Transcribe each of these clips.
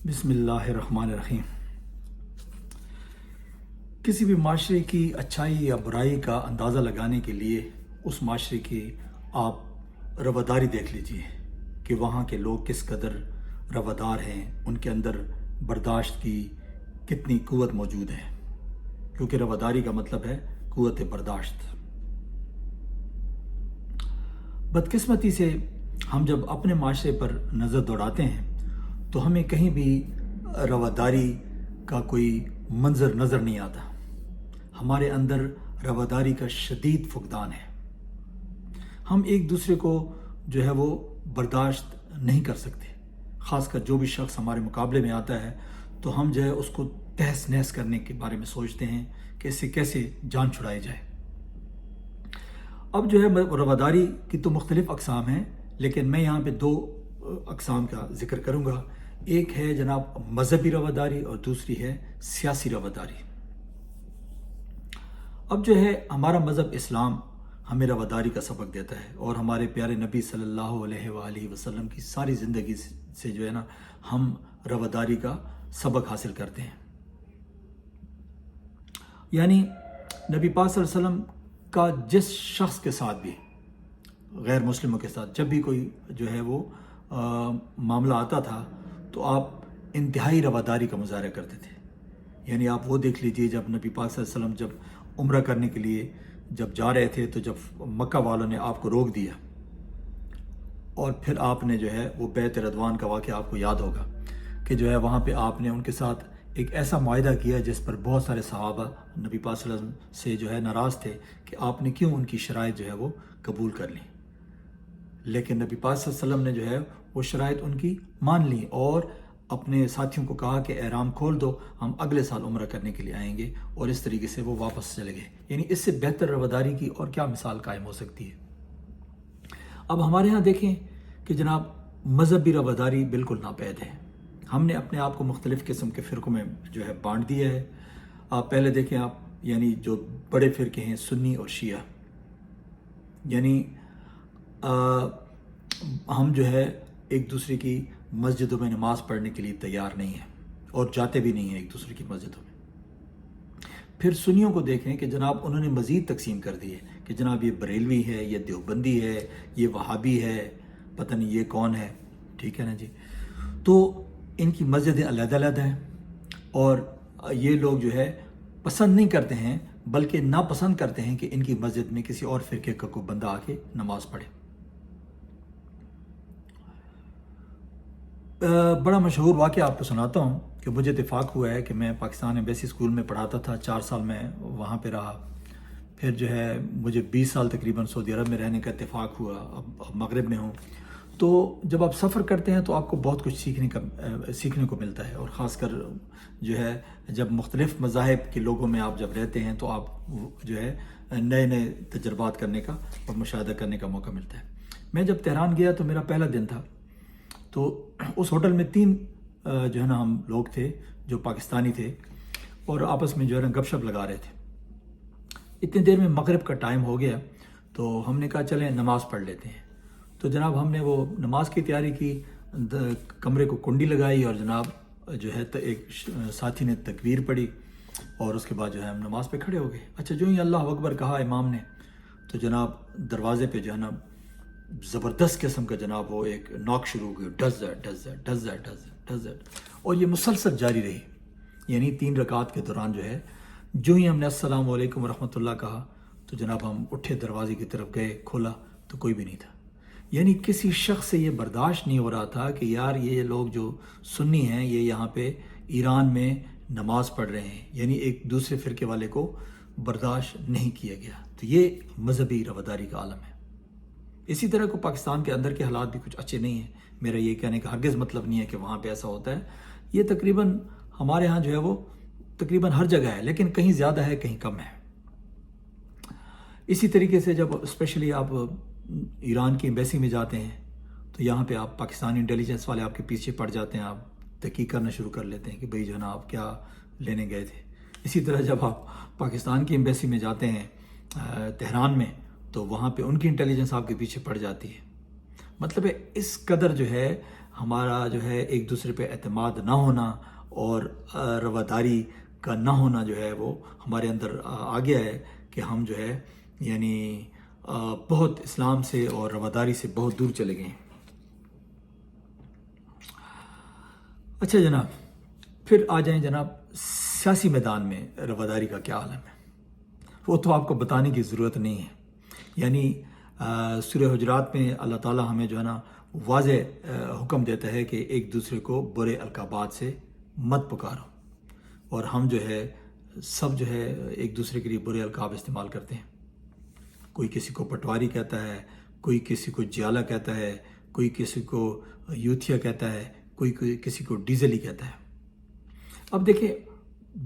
بسم اللہ الرحمن الرحیم۔ کسی بھی معاشرے کی اچھائی یا برائی کا اندازہ لگانے کے لیے اس معاشرے کی آپ رواداری دیکھ لیجئے کہ وہاں کے لوگ کس قدر روادار ہیں، ان کے اندر برداشت کی کتنی قوت موجود ہے، کیونکہ رواداری کا مطلب ہے قوت برداشت۔ بدقسمتی سے ہم جب اپنے معاشرے پر نظر دوڑاتے ہیں تو ہمیں کہیں بھی رواداری کا کوئی منظر نظر نہیں آتا۔ ہمارے اندر رواداری کا شدید فقدان ہے۔ ہم ایک دوسرے کو جو ہے وہ برداشت نہیں کر سکتے، خاص کر جو بھی شخص ہمارے مقابلے میں آتا ہے تو ہم جو ہے اس کو تہس نہس کرنے کے بارے میں سوچتے ہیں کہ اس سے کیسے جان چھڑائی جائے۔ اب جو ہے رواداری کی تو مختلف اقسام ہیں، لیکن میں یہاں پہ دو اقسام کا ذکر کروں گا۔ ایک ہے جناب مذہبی رواداری اور دوسری ہے سیاسی رواداری۔ اب جو ہے ہمارا مذہب اسلام ہمیں رواداری کا سبق دیتا ہے، اور ہمارے پیارے نبی صلی اللہ علیہ وآلہ وسلم کی ساری زندگی سے جو ہے نا ہم رواداری کا سبق حاصل کرتے ہیں۔ یعنی نبی پاک صلی اللہ علیہ وسلم کا جس شخص کے ساتھ بھی، غیر مسلموں کے ساتھ جب بھی کوئی جو ہے وہ معاملہ آتا تھا تو آپ انتہائی رواداری کا مظاہرہ کرتے تھے۔ یعنی آپ وہ دیکھ لیجئے، جب نبی پاک صلی اللہ علیہ وسلم جب عمرہ کرنے کے لیے جب جا رہے تھے تو جب مکہ والوں نے آپ کو روک دیا، اور پھر آپ نے جو ہے وہ بیعت رضوان کا واقعہ آپ کو یاد ہوگا کہ جو ہے وہاں پہ آپ نے ان کے ساتھ ایک ایسا معاہدہ کیا جس پر بہت سارے صحابہ نبی پاک صلی اللہ علیہ وسلم سے جو ہے ناراض تھے کہ آپ نے کیوں ان کی شرائط جو ہے وہ قبول کر لیں، لیکن نبی پاک صلی اللہ علیہ وسلم نے جو ہے وہ شرائط ان کی مان لی اور اپنے ساتھیوں کو کہا کہ احرام کھول دو، ہم اگلے سال عمرہ کرنے کے لیے آئیں گے، اور اس طریقے سے وہ واپس چلے گئے۔ یعنی اس سے بہتر رواداری کی اور کیا مثال قائم ہو سکتی ہے۔ اب ہمارے ہاں دیکھیں کہ جناب مذہبی رواداری بالکل ناپید ہے۔ ہم نے اپنے آپ کو مختلف قسم کے فرقوں میں جو ہے بانٹ دیا ہے۔ آپ پہلے دیکھیں، آپ یعنی جو بڑے فرقے ہیں سنی اور شیعہ، یعنی ہم جو ہے ایک دوسرے کی مسجدوں میں نماز پڑھنے کے لیے تیار نہیں ہیں اور جاتے بھی نہیں ہیں ایک دوسرے کی مسجدوں میں۔ پھر سنیوں کو دیکھیں کہ جناب انہوں نے مزید تقسیم کر دی ہے کہ جناب یہ بریلوی ہے، یہ دیوبندی ہے، یہ وہابی ہے، پتہ نہیں یہ کون ہے، ٹھیک ہے نا جی۔ تو ان کی مسجدیں علیحدہ علیحدہ ہیں، اور یہ لوگ جو ہے پسند نہیں کرتے ہیں بلکہ ناپسند کرتے ہیں کہ ان کی مسجد میں کسی اور فرقے کا کوئی بندہ آ کے نماز پڑھے۔ بڑا مشہور واقعہ آپ کو سناتا ہوں کہ مجھے اتفاق ہوا ہے کہ میں پاکستان ایمبیسی اسکول میں پڑھاتا تھا، 4 سال میں وہاں پہ رہا۔ پھر جو ہے مجھے 20 سال تقریباً سعودی عرب میں رہنے کا اتفاق ہوا، اب مغرب میں ہوں۔ تو جب آپ سفر کرتے ہیں تو آپ کو بہت کچھ سیکھنے کو ملتا ہے، اور خاص کر جو ہے جب مختلف مذاہب کے لوگوں میں آپ جب رہتے ہیں تو آپ جو ہے نئے نئے تجربات کرنے کا اور مشاہدہ کرنے کا موقع ملتا ہے۔ میں جب تہران گیا تو میرا پہلا دن تھا، تو اس ہوٹل میں 3 جو ہے نا ہم لوگ تھے جو پاکستانی تھے، اور آپس میں جو ہے نا گپ شپ لگا رہے تھے۔ اتنی دیر میں مغرب کا ٹائم ہو گیا تو ہم نے کہا چلیں نماز پڑھ لیتے ہیں۔ تو جناب ہم نے وہ نماز کی تیاری کی، کمرے کو کنڈی لگائی، اور جناب جو ہے ایک ساتھی نے تکبیر پڑھی، اور اس کے بعد جو ہے ہم نماز پہ کھڑے ہو گئے۔ اچھا، جو ہی اللہ اکبر کہا امام نے تو جناب دروازے پہ جو ہے نا زبردست قسم کا جناب وہ ایک ناک شروع ہو گئی، ڈز ڈز ڈز، اور یہ مسلسل جاری رہی۔ یعنی 3 رکعت کے دوران جو ہے جو ہی ہم نے السلام علیکم ورحمۃ اللہ کہا تو جناب ہم اٹھے، دروازے کی طرف گئے، کھولا تو کوئی بھی نہیں تھا۔ یعنی کسی شخص سے یہ برداشت نہیں ہو رہا تھا کہ یار یہ لوگ جو سنی ہیں یہ یہاں پہ ایران میں نماز پڑھ رہے ہیں، یعنی ایک دوسرے فرقے والے کو برداشت نہیں کیا گیا۔ تو یہ مذہبی رواداری کا عالم ہے۔ اسی طرح کو پاکستان کے اندر کے حالات بھی کچھ اچھے نہیں ہیں۔ میرا یہ کہنے کا ہرگز مطلب نہیں ہے کہ وہاں پہ ایسا ہوتا ہے، یہ تقریباً ہمارے ہاں جو ہے وہ تقریباً ہر جگہ ہے، لیکن کہیں زیادہ ہے کہیں کم ہے۔ اسی طریقے سے جب اسپیشلی آپ ایران کی ایمبیسی میں جاتے ہیں تو یہاں پہ آپ پاکستانی انٹیلیجنس والے آپ کے پیچھے پڑ جاتے ہیں، آپ تحقیق کرنا شروع کر لیتے ہیں کہ بھئی جو ہے نا آپ کیا لینے گئے تھے۔ اسی طرح جب آپ پاکستان کی ایمبیسی میں جاتے ہیں تہران میں تو وہاں پہ ان کی انٹیلیجنس آپ کے پیچھے پڑ جاتی ہے۔ مطلب ہے اس قدر جو ہے ہمارا جو ہے ایک دوسرے پہ اعتماد نہ ہونا اور رواداری کا نہ ہونا جو ہے وہ ہمارے اندر آ گیا ہے کہ ہم جو ہے یعنی بہت اسلام سے اور رواداری سے بہت دور چلے گئے ہیں۔ اچھا جناب، پھر آ جائیں جناب سیاسی میدان میں رواداری کا کیا عالم ہے۔ وہ تو آپ کو بتانے کی ضرورت نہیں ہے، یعنی سورہ حجرات میں اللہ تعالیٰ ہمیں جو ہے نا واضح حکم دیتا ہے کہ ایک دوسرے کو برے القابات سے مت پکارو، اور ہم جو ہے سب جو ہے ایک دوسرے کے لیے برے القاب استعمال کرتے ہیں۔ کوئی کسی کو پٹواری کہتا ہے، کوئی کسی کو جیالہ کہتا ہے، کوئی کسی کو یوتھیا کہتا ہے، کوئی کسی کو ڈیزلی کہتا ہے۔ اب دیکھیں،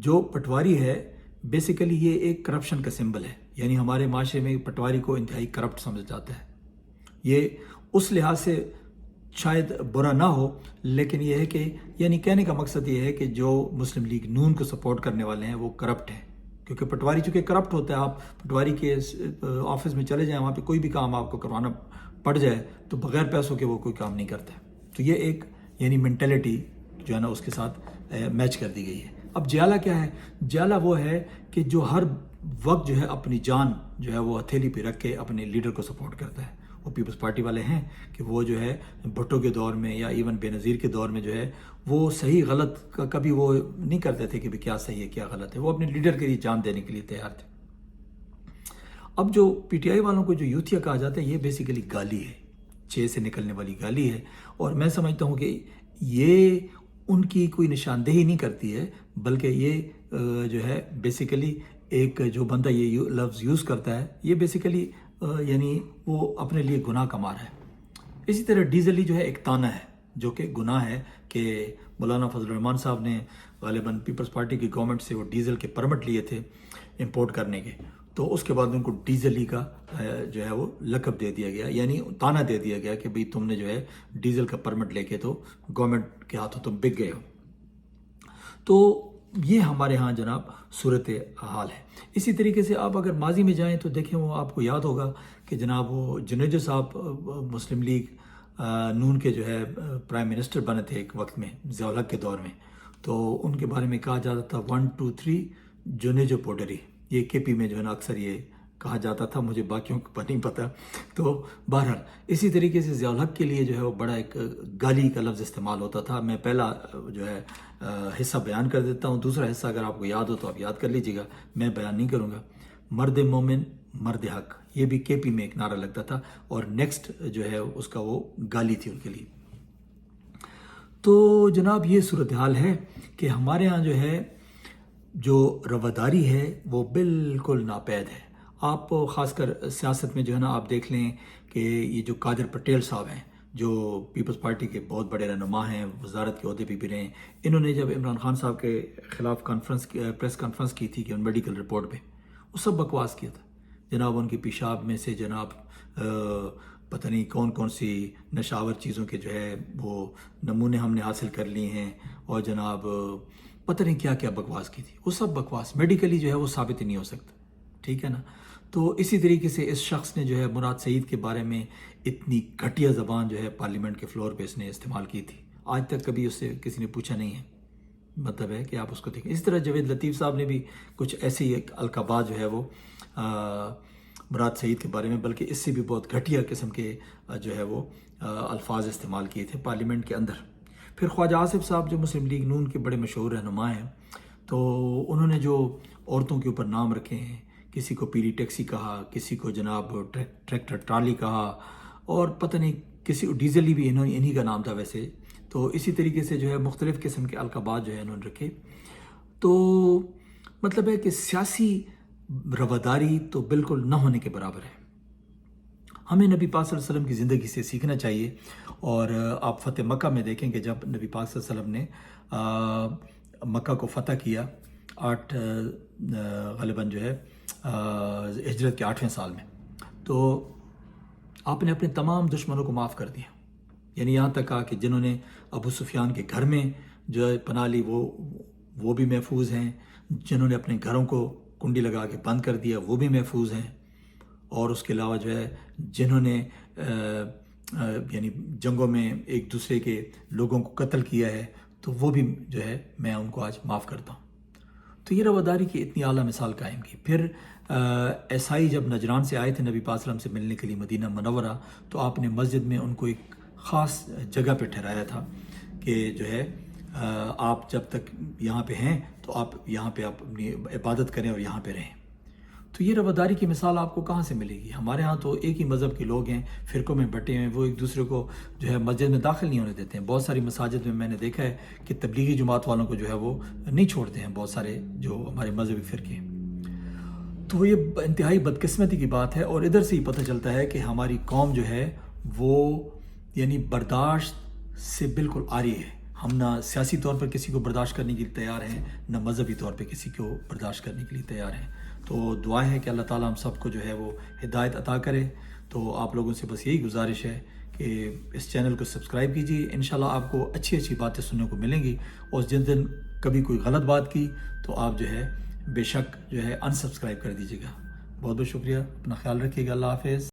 جو پٹواری ہے بیسیکلی یہ ایک کرپشن کا سمبل ہے، یعنی ہمارے معاشرے میں پٹواری کو انتہائی کرپٹ سمجھا جاتا ہے۔ یہ اس لحاظ سے شاید برا نہ ہو، لیکن یہ ہے کہ یعنی کہنے کا مقصد یہ ہے کہ جو مسلم لیگ نون کو سپورٹ کرنے والے ہیں وہ کرپٹ ہیں، کیونکہ پٹواری چونکہ کرپٹ ہوتا ہے۔ آپ پٹواری کے آفس میں چلے جائیں، وہاں پہ کوئی بھی کام آپ کو کروانا پڑ جائے تو بغیر پیسوں کے وہ کوئی کام نہیں کرتا ہے۔ تو یہ ایک یعنی مینٹلٹی جو ہے نا اس کے ساتھ میچ کر دی گئی ہے۔ اب جیالہ کیا ہے؟ جیالہ وہ ہے کہ جو ہر وقت جو ہے اپنی جان جو ہے وہ ہتھیلی پہ رکھ کے اپنے لیڈر کو سپورٹ کرتا ہے۔ وہ پیپلز پارٹی والے ہیں کہ وہ جو ہے بھٹو کے دور میں یا ایون بے نظیر کے دور میں جو ہے وہ صحیح غلط کا کبھی وہ نہیں کرتے تھے کہ بھی کیا صحیح ہے کیا غلط ہے، وہ اپنے لیڈر کے لیے جان دینے کے لیے تیار تھے۔ اب جو پی ٹی آئی والوں کو جو یوتھیا کہا جاتا ہے، یہ بیسیکلی گالی ہے، چھ سے نکلنے والی گالی ہے، اور میں سمجھتا ہوں کہ یہ ان کی کوئی نشاندہی نہیں کرتی ہے، بلکہ یہ جو ہے بیسیکلی ایک جو بندہ یہ لفظ یوز کرتا ہے یہ بیسیکلی یعنی وہ اپنے لیے گناہ کما رہا ہے۔ اسی طرح ڈیزلی جو ہے ایک تانا ہے جو کہ گناہ ہے کہ مولانا فضل الرحمان صاحب نے غالباً پیپلز پارٹی کی گورنمنٹ سے وہ ڈیزل کے پرمٹ لیے تھے امپورٹ کرنے کے، تو اس کے بعد ان کو ڈیزلی کا جو ہے وہ لقب دے دیا گیا، یعنی تانا دے دیا گیا کہ بھئی تم نے جو ہے ڈیزل کا پرمٹ لے کے تو گورنمنٹ کے ہاتھوں تم بک گئے ہو۔ تو یہ ہمارے ہاں جناب صورت حال ہے۔ اسی طریقے سے آپ اگر ماضی میں جائیں تو دیکھیں، وہ آپ کو یاد ہوگا کہ جناب وہ جنیجو صاحب مسلم لیگ نون کے جو ہے پرائم منسٹر بنے تھے ایک وقت میں ضیاء الحق کے دور میں، تو ان کے بارے میں کہا جاتا تھا 1 2 3 جنیجو پوڈری، یہ کے پی میں جو ہے نا اکثر یہ کہا جاتا تھا، مجھے باقیوں کو نہیں پتہ۔ تو بہرحال اسی طریقے سے ضیاء الحق کے لیے جو ہے وہ بڑا ایک گالی کا لفظ استعمال ہوتا تھا۔ میں پہلا جو ہے حصہ بیان کر دیتا ہوں، دوسرا حصہ اگر آپ کو یاد ہو تو آپ یاد کر لیجیے گا، میں بیان نہیں کروں گا۔ مرد مومن مرد حق، یہ بھی کے پی میں ایک نعرہ لگتا تھا، اور نیکسٹ جو ہے اس کا وہ گالی تھی ان کے لیے۔ تو جناب یہ صورتحال ہے کہ ہمارے ہاں جو ہے جو رواداری ہے وہ بالکل ناپید ہے۔ آپ خاص کر سیاست میں جو ہے نا آپ دیکھ لیں کہ یہ جو قادر پٹیل صاحب ہیں جو پیپلز پارٹی کے بہت بڑے رہنما ہیں، وزارت کے عہدے پہ بھی رہے ہیں، انہوں نے جب عمران خان صاحب کے خلاف پریس کانفرنس کی تھی کہ ان میڈیکل رپورٹ پہ، وہ سب بکواس کیا تھا جناب۔ ان کی پیشاب میں سے جناب پتہ نہیں کون کون سی نشاور چیزوں کے جو ہے وہ نمونے ہم نے حاصل کر لیے ہیں، اور جناب پتہ نہیں کیا کیا بکواس کی تھی۔ وہ سب بکواس میڈیکلی جو ہے وہ ثابت ہی نہیں ہو سکتا، ٹھیک ہے نا۔ تو اسی طریقے سے اس شخص نے جو ہے مراد سعید کے بارے میں اتنی گھٹیا زبان جو ہے پارلیمنٹ کے فلور پہ اس نے استعمال کی تھی، آج تک کبھی اس سے کسی نے پوچھا نہیں ہے۔ مطلب ہے کہ آپ اس کو دیکھیں۔ اس طرح جاوید لطیف صاحب نے بھی کچھ ایسی ایک القابات جو ہے وہ مراد سعید کے بارے میں، بلکہ اس سے بھی بہت گھٹیا قسم کے جو ہے وہ الفاظ استعمال کیے تھے پارلیمنٹ کے اندر۔ پھر خواجہ آصف صاحب جو مسلم لیگ نون کے بڑے مشہور رہنما ہیں، تو انہوں نے جو عورتوں کے اوپر نام رکھے ہیں، کسی کو پیلی ٹیکسی کہا، کسی کو جناب ٹریکٹر ٹرالی کہا، اور پتہ نہیں کسی ڈیزلی بھی انہی کا نام تھا ویسے۔ تو اسی طریقے سے جو ہے مختلف قسم کے القابات جو ہے انہوں نے رکھے۔ تو مطلب ہے کہ سیاسی رواداری تو بالکل نہ ہونے کے برابر ہے۔ ہمیں نبی پاک صلی اللہ علیہ وسلم کی زندگی سے سیکھنا چاہیے، اور آپ فتح مکہ میں دیکھیں کہ جب نبی پاک صلی اللہ علیہ وسلم نے مکہ کو فتح کیا 8 غالباً جو ہے ہجرت کے 8ویں سال میں، تو آپ نے اپنے تمام دشمنوں کو معاف کر دیا، یعنی یہاں تک کہا کہ جنہوں نے ابو سفیان کے گھر میں جو ہے پناہ لی وہ بھی محفوظ ہیں، جنہوں نے اپنے گھروں کو کنڈی لگا کے بند کر دیا وہ بھی محفوظ ہیں، اور اس کے علاوہ جو ہے جنہوں نے یعنی جنگوں میں ایک دوسرے کے لوگوں کو قتل کیا ہے، تو وہ بھی جو ہے میں ان کو آج معاف کرتا ہوں۔ تو یہ رواداری کی اتنی اعلیٰ مثال قائم کی۔ پھر عیسائی جب نجران سے آئے تھے نبی پاک صلی اللہ علیہ وسلم سے ملنے کے لیے مدینہ منورہ، تو آپ نے مسجد میں ان کو ایک خاص جگہ پہ ٹھہرایا تھا کہ جو ہے آپ جب تک یہاں پہ ہیں تو آپ یہاں پہ آپ اپنی عبادت کریں اور یہاں پہ رہیں۔ تو یہ رواداری کی مثال آپ کو کہاں سے ملے گی؟ ہمارے ہاں تو ایک ہی مذہب کے لوگ ہیں، فرقوں میں بٹے ہیں، وہ ایک دوسرے کو جو ہے مسجد میں داخل نہیں ہونے دیتے ہیں۔ بہت ساری مساجد میں نے دیکھا ہے کہ تبلیغی جماعت والوں کو جو ہے وہ نہیں چھوڑتے ہیں، بہت سارے جو ہمارے مذہبی فرقے ہیں۔ تو یہ انتہائی بدقسمتی کی بات ہے، اور ادھر سے ہی پتہ چلتا ہے کہ ہماری قوم جو ہے وہ یعنی برداشت سے بالکل عاری ہے۔ ہم نہ سیاسی طور پر کسی کو برداشت کرنے کے لیے تیار ہیں، نہ مذہبی طور پہ کسی کو برداشت کرنے کے لیے تیار ہیں۔ تو دعا ہے کہ اللہ تعالیٰ ہم سب کو جو ہے وہ ہدایت عطا کرے۔ تو آپ لوگوں سے بس یہی گزارش ہے کہ اس چینل کو سبسکرائب کیجیے، انشاءاللہ آپ کو اچھی اچھی باتیں سننے کو ملیں گی، اور جن دن کبھی کوئی غلط بات کی تو آپ جو ہے بے شک جو ہے انسبسکرائب کر دیجیے گا۔ بہت بہت شکریہ، اپنا خیال رکھیے گا، اللہ حافظ۔